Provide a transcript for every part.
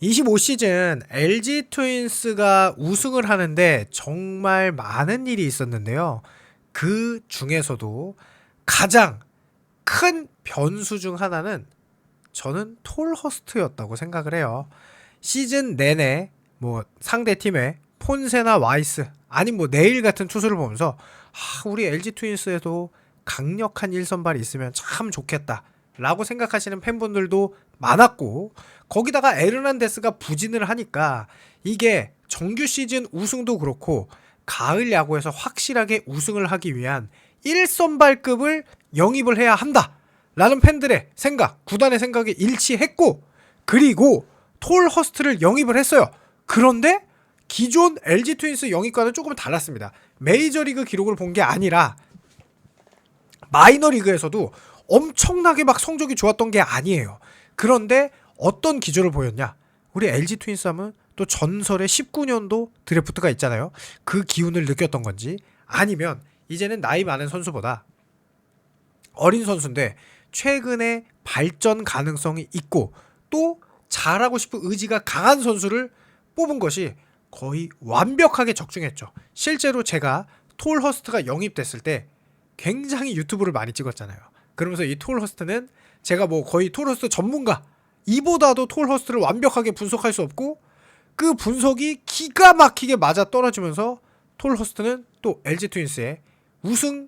25시즌 LG 트윈스가 우승을 하는데 정말 많은 일이 있었는데요. 그 중에서도 가장 큰 변수 중 하나는 저는 톨 허스트였다고 생각을 해요. 시즌 내내 뭐 상대 팀의 폰세나 와이스 아니 뭐 네일 같은 투수를 보면서 우리 LG 트윈스에도 강력한 1선발이 있으면 참 좋겠다 라고 생각하시는 팬분들도 많았고, 거기다가 에르난데스가 부진을 하니까 이게 정규 시즌 우승도 그렇고 가을 야구에서 확실하게 우승을 하기 위한 1선발급을 영입을 해야 한다 라는 팬들의 생각, 구단의 생각이 일치했고, 그리고 톨 허스트를 영입을 했어요. 그런데 기존 LG 트윈스 영입과는 조금 달랐습니다. 메이저리그 기록을 본 게 아니라 마이너리그에서도 엄청나게 막 성적이 좋았던 게 아니에요. 그런데 어떤 기조를 보였냐? 우리 LG 트윈스 하면 또 전설의 19년도 드래프트가 있잖아요. 그 기운을 느꼈던 건지, 아니면 이제는 나이 많은 선수보다 어린 선수인데 최근에 발전 가능성이 있고 또 잘하고 싶은 의지가 강한 선수를 뽑은 것이 거의 완벽하게 적중했죠. 실제로 제가 톨 허스트가 영입됐을 때 굉장히 유튜브를 많이 찍었잖아요. 그러면서 이 톨 허스트는 제가 뭐 거의 톨 허스트 전문가, 이보다도 톨 허스트를 완벽하게 분석할 수 없고 그 분석이 기가 막히게 맞아 떨어지면서 톨 허스트는 또 LG 트윈스의 우승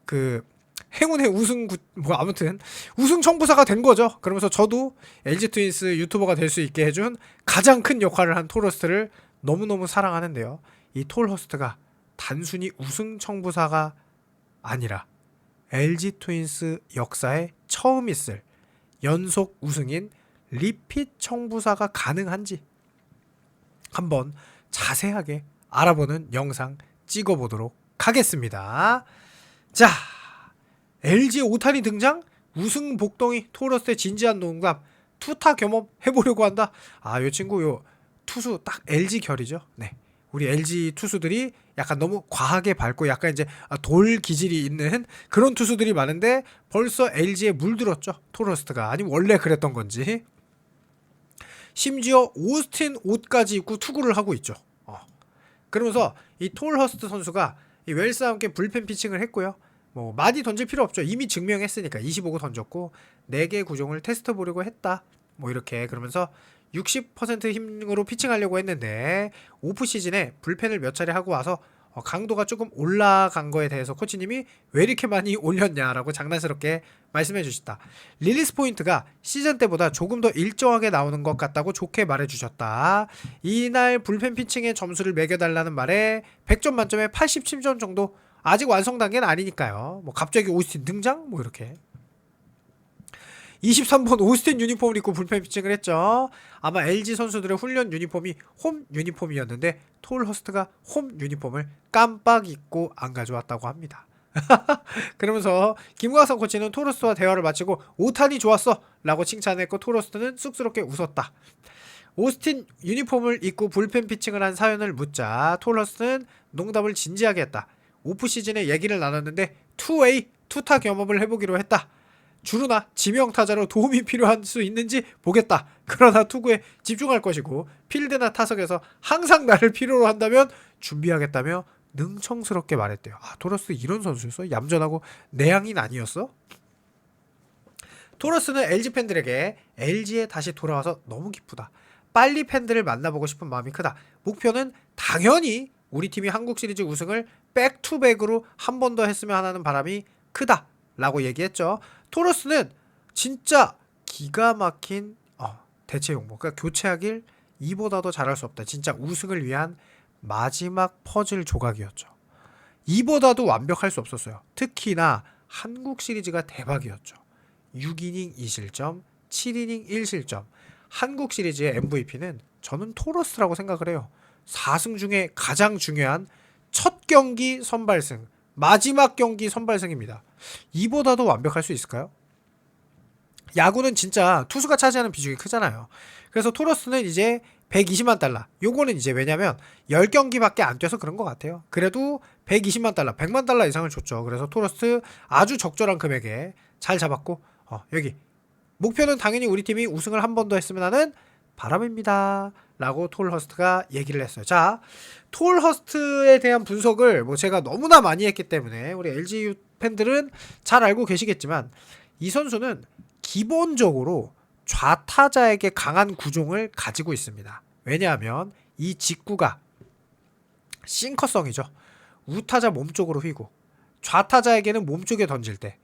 그 행운의 우승 뭐 아무튼 우승 청부사가 된 거죠. 그러면서 저도 LG 트윈스 유튜버가 될 수 있게 해준 가장 큰 역할을 한 톨 허스트를 너무너무 사랑하는데요. 이 톨 허스트가 단순히 우승 청부사가 아니라 LG 트윈스 역사에 처음 있을 연속 우승인 리핏 청부사가 가능한지 한번 자세하게 알아보는 영상 찍어보도록 하겠습니다. 자, LG 오타니 등장? 우승 복덩이 토러스의 진지한 농담 투타 겸업 해보려고 한다. 요 친구 요 투수 딱 LG 결이죠. 네, 우리 LG 투수들이 약간 너무 과하게 밟고 약간 이제 돌 기질이 있는 그런 투수들이 많은데 벌써 LG에 물들었죠. 토러스트가. 아니면 원래 그랬던 건지. 심지어 오스틴 옷까지 입고 투구를 하고 있죠. 그러면서 이 톨 허스트 선수가 이 웰스와 함께 불펜 피칭을 했고요. 뭐 많이 던질 필요 없죠. 이미 증명했으니까 25구 던졌고 4개 구종을 테스트 보려고 했다. 뭐 이렇게 그러면서 60% 힘으로 피칭하려고 했는데 오프 시즌에 불펜을 몇 차례 하고 와서 강도가 조금 올라간 거에 대해서 코치님이 왜 이렇게 많이 올렸냐라고 장난스럽게 말씀해 주셨다. 릴리스 포인트가 시즌 때보다 조금 더 일정하게 나오는 것 같다고 좋게 말해 주셨다. 이날 불펜 피칭의 점수를 매겨달라는 말에 100점 만점에 87점 정도. 아직 완성 단계는 아니니까요. 뭐 갑자기 오스틴 등장? 뭐 이렇게. 23번 오스틴 유니폼을 입고 불펜 피칭을 했죠. 아마 LG 선수들의 훈련 유니폼이 홈 유니폼이었는데 톨 허스트가 홈 유니폼을 깜빡 잊고 안 가져왔다고 합니다. 그러면서 김광선 코치는 토러스와 대화를 마치고 오탄이 좋았어 라고 칭찬했고 토러스는 쑥스럽게 웃었다. 오스틴 유니폼을 입고 불펜 피칭을 한 사연을 묻자 톨러스는 농담을 진지하게 했다. 오프 시즌에 얘기를 나눴는데 2A 투타 경험을 해보기로 했다. 주루나 지명타자로 도움이 필요할 수 있는지 보겠다. 그러나 투구에 집중할 것이고 필드나 타석에서 항상 나를 필요로 한다면 준비하겠다며 능청스럽게 말했대요. 토러스 이런 선수였어? 얌전하고 내향인 아니었어? 토러스는 LG 팬들에게 LG에 다시 돌아와서 너무 기쁘다. 빨리 팬들을 만나보고 싶은 마음이 크다. 목표는 당연히 우리 팀이 한국 시리즈 우승을 백투백으로 한 번 더 했으면 하는 바람이 크다 라고 얘기했죠. 토러스는 진짜 기가 막힌 대체 용모, 그러니까 교체하길 이보다도 잘할 수 없다. 진짜 우승을 위한 마지막 퍼즐 조각이었죠. 이보다도 완벽할 수 없었어요. 특히나 한국 시리즈가 대박이었죠. 6이닝 2실점, 7이닝 1실점. 한국 시리즈의 MVP는 저는 토러스라고 생각을 해요. 4승 중에 가장 중요한 첫 경기 선발승, 마지막 경기 선발승입니다. 이보다도 완벽할 수 있을까요? 야구는 진짜 투수가 차지하는 비중이 크잖아요. 그래서 토러스는 이제 120만 달러. 요거는 이제 왜냐면 10경기밖에 안 뛰어서 그런 것 같아요. 그래도 120만 달러, 100만 달러 이상을 줬죠. 그래서 토러스 아주 적절한 금액에 잘 잡았고 여기 목표는 당연히 우리 팀이 우승을 한 번 더 했으면 하는 바람입니다. 라고 톨 허스트가 얘기를 했어요. 자, 톨 허스트에 대한 분석을 뭐 제가 너무나 많이 했기 때문에 우리 LG 팬들은 잘 알고 계시겠지만 이 선수는 기본적으로 좌타자에게 강한 구종을 가지고 있습니다. 왜냐하면 이 직구가 싱커성이죠. 우타자 몸쪽으로 휘고 좌타자에게는 몸쪽에 던질 때,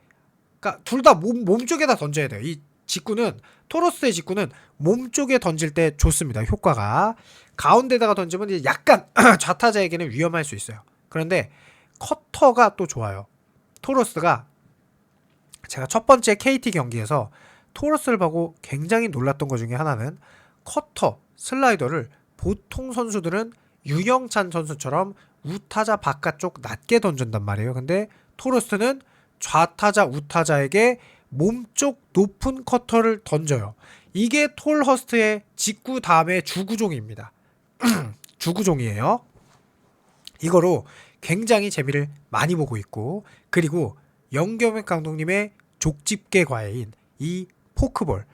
그러니까 둘 다 몸쪽에다 던져야 돼요. 이 직구는, 토러스의 직구는 몸쪽에 던질 때 좋습니다. 효과가. 가운데다가 던지면 이제 약간 좌타자에게는 위험할 수 있어요. 그런데 커터가 또 좋아요. 토러스가, 제가 첫 번째 KT 경기에서 토러스를 보고 굉장히 놀랐던 것 중에 하나는 커터, 슬라이더를 보통 선수들은 유영찬 선수처럼 우타자 바깥쪽 낮게 던진단 말이에요. 근데 토러스는 좌타자, 우타자에게 몸쪽 높은 커터를 던져요. 이게 톨 허스트의 직구 다음의 주구종입니다. 주구종이에요. 이거로 굉장히 재미를 많이 보고 있고, 그리고 영겸익 감독님의 족집게 과외인 이 포크볼,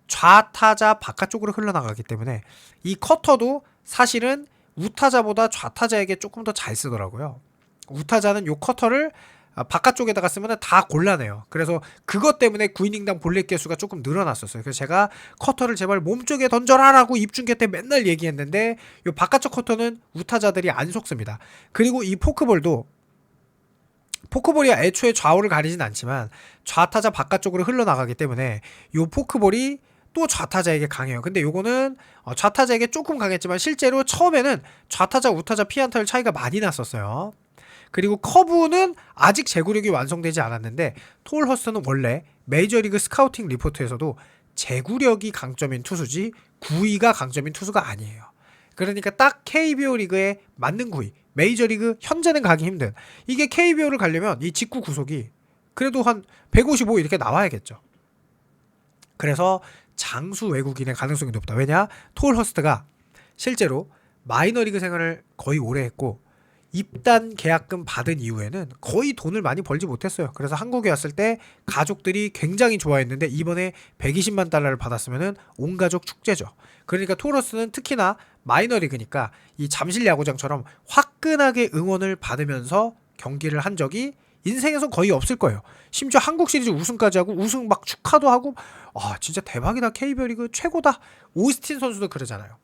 좌타자 바깥쪽으로 흘러나가기 때문에 이 커터도 사실은 우타자보다 좌타자에게 조금 더 잘 쓰더라고요. 우타자는 요 커터를 바깥쪽에다가 쓰면 다 곤란해요. 그래서 그것 때문에 9이닝당 볼넷 개수가 조금 늘어났었어요. 그래서 제가 커터를 제발 몸쪽에 던져라 라고 입중계 때 맨날 얘기했는데 요 바깥쪽 커터는 우타자들이 안 속습니다. 그리고 이 포크볼도, 포크볼이 애초에 좌우를 가리진 않지만 좌타자 바깥쪽으로 흘러나가기 때문에 요 포크볼이 또 좌타자에게 강해요. 근데 요거는 좌타자에게 조금 강했지만 실제로 처음에는 좌타자 우타자 피안타율 차이가 많이 났었어요. 그리고 커브는 아직 제구력이 완성되지 않았는데 톨 허스트는 원래 메이저리그 스카우팅 리포트에서도 제구력이 강점인 투수지 구위가 강점인 투수가 아니에요. 그러니까 딱 KBO 리그에 맞는 구위, 메이저리그 현재는 가기 힘든, 이게 KBO를 가려면 이 직구 구속이 그래도 한 155 이렇게 나와야겠죠. 그래서 장수 외국인의 가능성이 높다. 왜냐? 톨 허스트가 실제로 마이너리그 생활을 거의 오래 했고 입단 계약금 받은 이후에는 거의 돈을 많이 벌지 못했어요. 그래서 한국에 왔을 때 가족들이 굉장히 좋아했는데 이번에 120만 달러를 받았으면 온 가족 축제죠. 그러니까 토러스는 특히나 마이너리그니까 이 잠실 야구장처럼 화끈하게 응원을 받으면서 경기를 한 적이 인생에선 거의 없을 거예요. 심지어 한국 시리즈 우승까지 하고 우승 막 축하도 하고, 아 진짜 대박이다, KBO 리그 최고다. 오스틴 선수도 그러잖아요.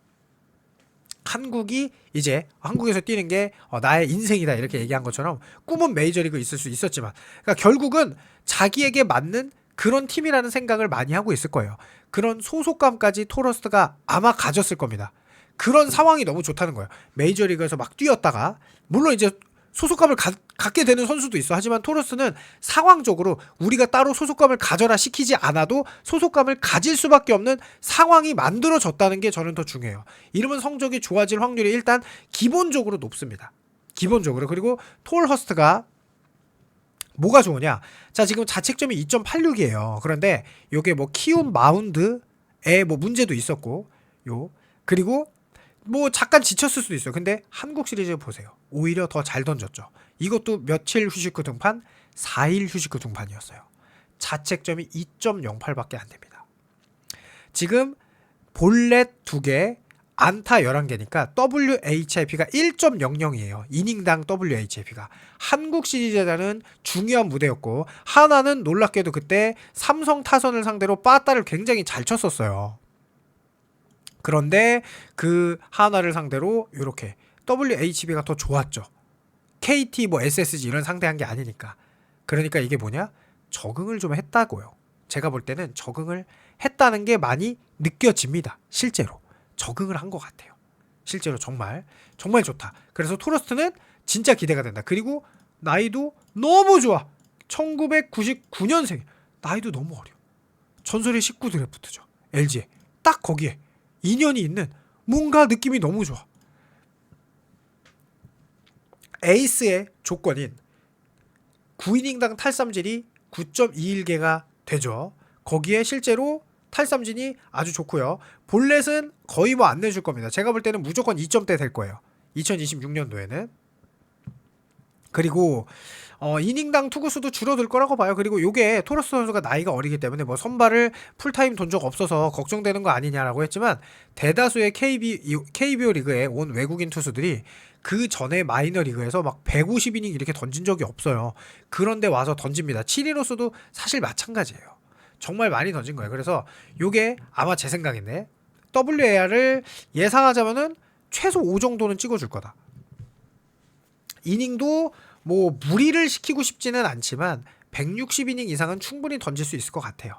한국이 이제 한국에서 뛰는 게 나의 인생이다 이렇게 얘기한 것처럼 꿈은 메이저리그 있을 수 있었지만, 그러니까 결국은 자기에게 맞는 그런 팀이라는 생각을 많이 하고 있을 거예요. 그런 소속감까지 토러스가 아마 가졌을 겁니다. 그런 상황이 너무 좋다는 거예요. 메이저리그에서 막 뛰었다가, 물론 이제 소속감을 갖게 되는 선수도 있어. 하지만 토러스는 상황적으로 우리가 따로 소속감을 가져라 시키지 않아도 소속감을 가질 수밖에 없는 상황이 만들어졌다는 게 저는 더 중요해요. 이러면 성적이 좋아질 확률이 일단 기본적으로 높습니다. 기본적으로. 그리고 톨 허스트가 뭐가 좋으냐? 자, 지금 자책점이 2.86이에요. 그런데 요게 뭐 키움 마운드에 뭐 문제도 있었고, 그리고 뭐 잠깐 지쳤을 수도 있어요. 근데 한국 시리즈 보세요. 오히려 더 잘 던졌죠. 이것도 며칠 휴식 후 등판, 4일 휴식 후 등판이었어요. 자책점이 2.08밖에 안 됩니다. 지금 볼넷 2개, 안타 11개니까 WHIP가 1.00이에요. 이닝당 WHIP가. 한국 시리즈에서는 중요한 무대였고, 하나는 놀랍게도 그때 삼성 타선을 상대로 빠따를 굉장히 잘 쳤었어요. 그런데 그 하나를 상대로 이렇게 WHB가 더 좋았죠. KT 뭐 SSG 이런 상대한 게 아니니까. 그러니까 이게 뭐냐? 적응을 좀 했다고요. 제가 볼 때는 적응을 했다는 게 많이 느껴집니다. 실제로 적응을 한 것 같아요. 실제로 정말 정말 좋다. 그래서 토러스트는 진짜 기대가 된다. 그리고 나이도 너무 좋아. 1999년생. 나이도 너무 어려. 전설의 19 드래프트죠. LG에 딱 거기에 인연이 있는 뭔가 느낌이 너무 좋아. 에이스의 조건인 9이닝당 탈삼진이 9.21개가 되죠. 거기에 실제로 탈삼진이 아주 좋고요. 볼넷은 거의 뭐 안 내줄 겁니다. 제가 볼 때는 무조건 2점대 될 거예요. 2026년도에는. 그리고 이닝당 투구수도 줄어들 거라고 봐요. 그리고 요게 토러스 선수가 나이가 어리기 때문에 뭐 선발을 풀타임 돈 적 없어서 걱정되는 거 아니냐라고 했지만 대다수의 KBO 리그에 온 외국인 투수들이 그 전에 마이너 리그에서 막 150이닝 이렇게 던진 적이 없어요. 그런데 와서 던집니다. 치리노스도 사실 마찬가지예요. 정말 많이 던진 거예요. 그래서 요게 아마 제 생각인데 WAR을 예상하자면은 최소 5 정도는 찍어줄 거다. 이닝도 뭐 무리를 시키고 싶지는 않지만 160이닝 이상은 충분히 던질 수 있을 것 같아요.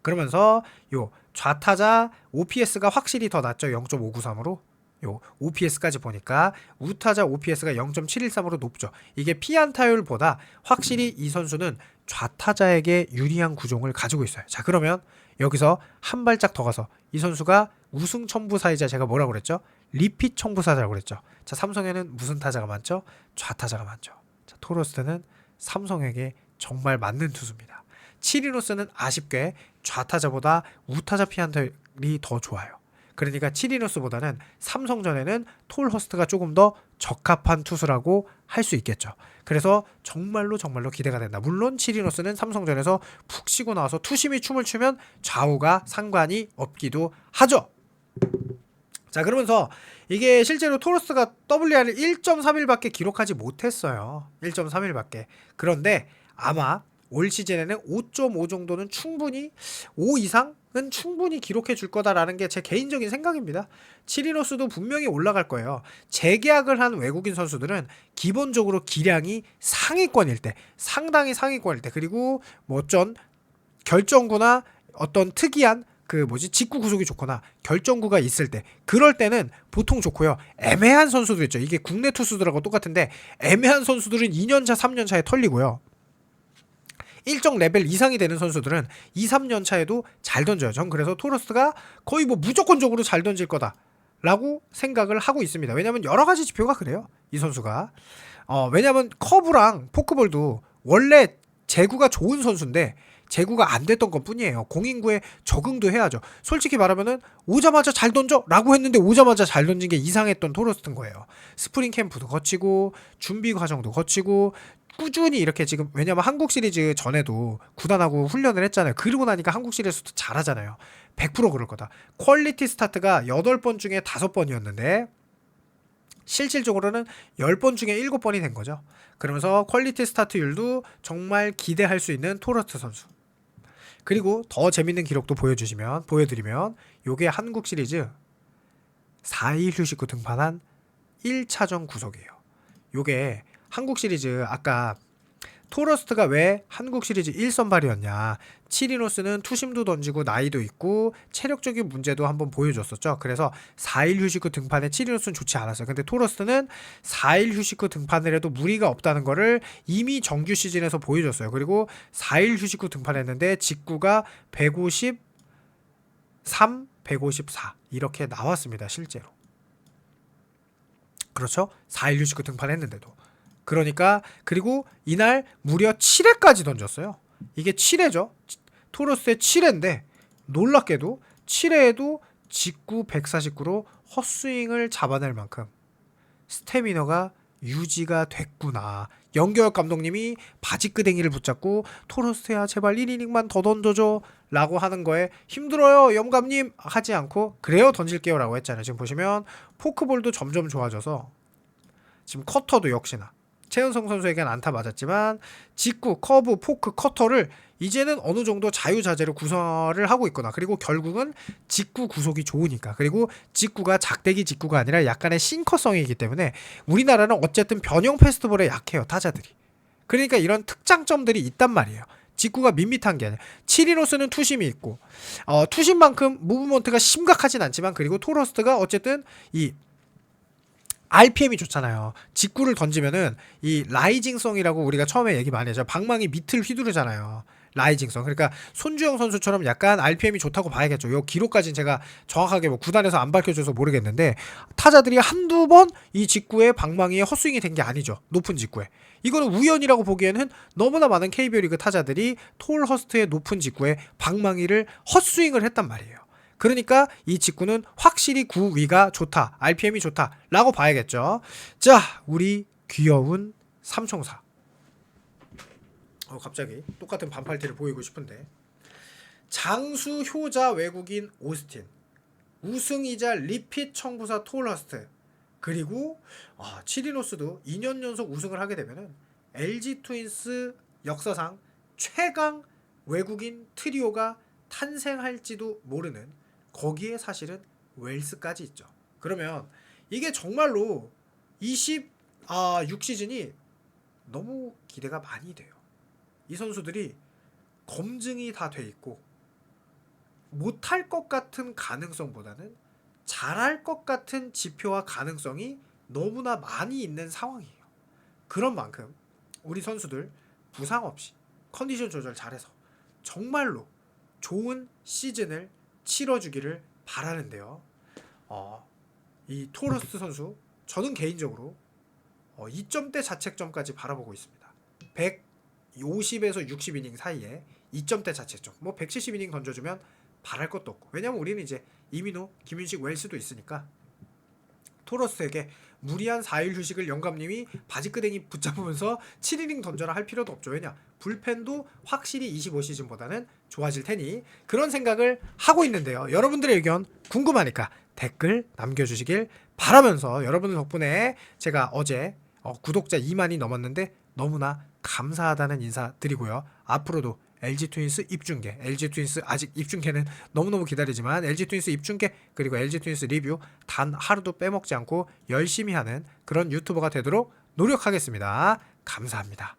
그러면서 요 좌타자 OPS가 확실히 더 낮죠. 0.593으로. 요 OPS까지 보니까 우타자 OPS가 0.713으로 높죠. 이게 피안타율보다 확실히 이 선수는 좌타자에게 유리한 구종을 가지고 있어요. 자, 그러면 여기서 한 발짝 더 가서 이 선수가 우승 첨부사이자 제가 뭐라고 그랬죠? 리핏 첨부사라고 그랬죠. 자, 삼성에는 무슨 타자가 많죠? 좌타자가 많죠. 자, 토러스트는 삼성에게 정말 맞는 투수입니다. 치리노스는 아쉽게 좌타자보다 우타자 피안타율이 더 좋아요. 그러니까 치리노스보다는 삼성전에는 톨허스트가 조금 더 적합한 투수라고 할 수 있겠죠. 그래서 정말로 기대가 된다. 물론 치리노스는 삼성전에서 푹 쉬고 나와서 투심이 춤을 추면 좌우가 상관이 없기도 하죠. 자, 그러면서 이게 실제로 토러스가 WR을 1.31밖에 기록하지 못했어요. 1.31밖에. 그런데 아마 올 시즌에는 5.5 정도는 충분히 5 이상은 충분히 기록해 줄 거다라는 게 제 개인적인 생각입니다. 치리노스도 분명히 올라갈 거예요. 재계약을 한 외국인 선수들은 기본적으로 기량이 상위권일 때, 상당히 상위권일 때, 그리고 뭐 어쩐 결정구나 어떤 특이한 직구 구속이 좋거나 결정구가 있을 때, 그럴 때는 보통 좋고요. 애매한 선수들 있죠. 이게 국내 투수들하고 똑같은데 애매한 선수들은 2년차 3년차에 털리고요. 일정 레벨 이상이 되는 선수들은 2, 3년 차에도 잘 던져요. 전 그래서 토러스가 거의 뭐 무조건적으로 잘 던질 거다라고 생각을 하고 있습니다. 왜냐면 여러 가지 지표가 그래요. 이 선수가. 왜냐면 커브랑 포크볼도 원래 제구가 좋은 선수인데 제구가 안 됐던 것 뿐이에요. 공인구에 적응도 해야죠. 솔직히 말하면은 오자마자 잘 던져 라고 했는데 오자마자 잘 던진 게 이상했던 토러스트인 거예요. 스프링 캠프도 거치고 준비 과정도 거치고 꾸준히 이렇게 지금, 왜냐면 한국 시리즈 전에도 구단하고 훈련을 했잖아요. 그러고 나니까 한국 시리즈도 잘하잖아요. 100% 그럴 거다. 퀄리티 스타트가 8번 중에 5번이었는데 실질적으로는 10번 중에 7번이 된 거죠. 그러면서 퀄리티 스타트율도 정말 기대할 수 있는 토러스트 선수. 그리고 더 재밌는 기록도 보여드리면 요게 한국 시리즈 4일 휴식 후 등판한 1차전 구속이에요. 요게 한국 시리즈, 아까 토러스트가 왜 한국 시리즈 1선발이었냐, 치리노스는 투심도 던지고 나이도 있고 체력적인 문제도 한번 보여줬었죠. 그래서 4일 휴식 후 등판에 치리노스는 좋지 않았어요. 근데 토러스트는 4일 휴식 후 등판을 해도 무리가 없다는 거를 이미 정규 시즌에서 보여줬어요. 그리고 4일 휴식 후 등판했는데 직구가 153, 154 이렇게 나왔습니다. 실제로. 그렇죠? 4일 휴식 후 등판했는데도. 그러니까, 그리고 이날 무려 7회까지 던졌어요. 이게 7회죠. 토러스의 7회인데 놀랍게도 7회에도 직구 149로 헛스윙을 잡아낼 만큼 스태미너가 유지가 됐구나. 연결 감독님이 바지끄댕이를 붙잡고 토러스야 제발 1이닝만 더 던져줘 라고 하는 거에 힘들어요 영감님 하지 않고 그래요 던질게요 라고 했잖아요. 지금 보시면 포크볼도 점점 좋아져서 지금 커터도 역시나 최은성 선수에게는 안타 맞았지만 직구, 커브, 포크, 커터를 이제는 어느 정도 자유자재로 구사를 하고 있구나. 그리고 결국은 직구 구속이 좋으니까. 그리고 직구가 작대기 직구가 아니라 약간의 싱커성이기 때문에 우리나라는 어쨌든 변형 패스트볼에 약해요. 타자들이. 그러니까 이런 특장점들이 있단 말이에요. 직구가 밋밋한 게 아니라. 치리노스는 투심이 있고 투심만큼 무브먼트가 심각하진 않지만, 그리고 토러스트가 어쨌든 이 RPM이 좋잖아요. 직구를 던지면은 이 라이징성이라고 우리가 처음에 얘기 많이 하죠. 방망이 밑을 휘두르잖아요. 라이징성. 그러니까 손주영 선수처럼 약간 RPM이 좋다고 봐야겠죠. 요 기록까지는 제가 정확하게 뭐 구단에서 안 밝혀줘서 모르겠는데 타자들이 한두 번 이 직구에 방망이에 헛스윙이 된 게 아니죠. 높은 직구에. 이거는 우연이라고 보기에는 너무나 많은 KBO 리그 타자들이 톨허스트의 높은 직구에 방망이를 헛스윙을 했단 말이에요. 그러니까 이 직구는 확실히 구위가 좋다, RPM이 좋다 라고 봐야겠죠. 자, 우리 귀여운 삼총사. 갑자기 똑같은 반팔티를 보이고 싶은데 장수 효자 외국인 오스틴, 우승이자 리핏 청부사 톨러스트, 그리고 치리노스도 2년 연속 우승을 하게 되면은 LG 트윈스 역사상 최강 외국인 트리오가 탄생할지도 모르는, 거기에 사실은 웰스까지 있죠. 그러면 이게 정말로 26시즌이 너무 기대가 많이 돼요. 이 선수들이 검증이 다 돼 있고 못할 것 같은 가능성보다는 잘할 것 같은 지표와 가능성이 너무나 많이 있는 상황이에요. 그런 만큼 우리 선수들 부상 없이 컨디션 조절 잘해서 정말로 좋은 시즌을 치러주기를 바라는데요. 이 토러스 선수, 저는 개인적으로 2점대 자책점까지 바라보고 있습니다. 150에서 60이닝 사이에 2점대 자책점, 170이닝 던져주면 바랄 것도 없고, 왜냐면 우리는 이제 이민호, 김윤식, 웰스도 있으니까 토러스에게 무리한 4일 휴식을 영감님이 바지끄댕이 붙잡으면서 7이닝 던져라 할 필요도 없죠. 왜냐, 불펜도 확실히 25시즌보다는 좋아질 테니 그런 생각을 하고 있는데요. 여러분들의 의견 궁금하니까 댓글 남겨주시길 바라면서, 여러분들 덕분에 제가 어제 구독자 2만이 넘었는데 너무나 감사하다는 인사 드리고요. 앞으로도 LG 트윈스 입중계, LG 트윈스 아직 입중계는 너무너무 기다리지만 LG 트윈스 입중계 그리고 LG 트윈스 리뷰 단 하루도 빼먹지 않고 열심히 하는 그런 유튜버가 되도록 노력하겠습니다. 감사합니다.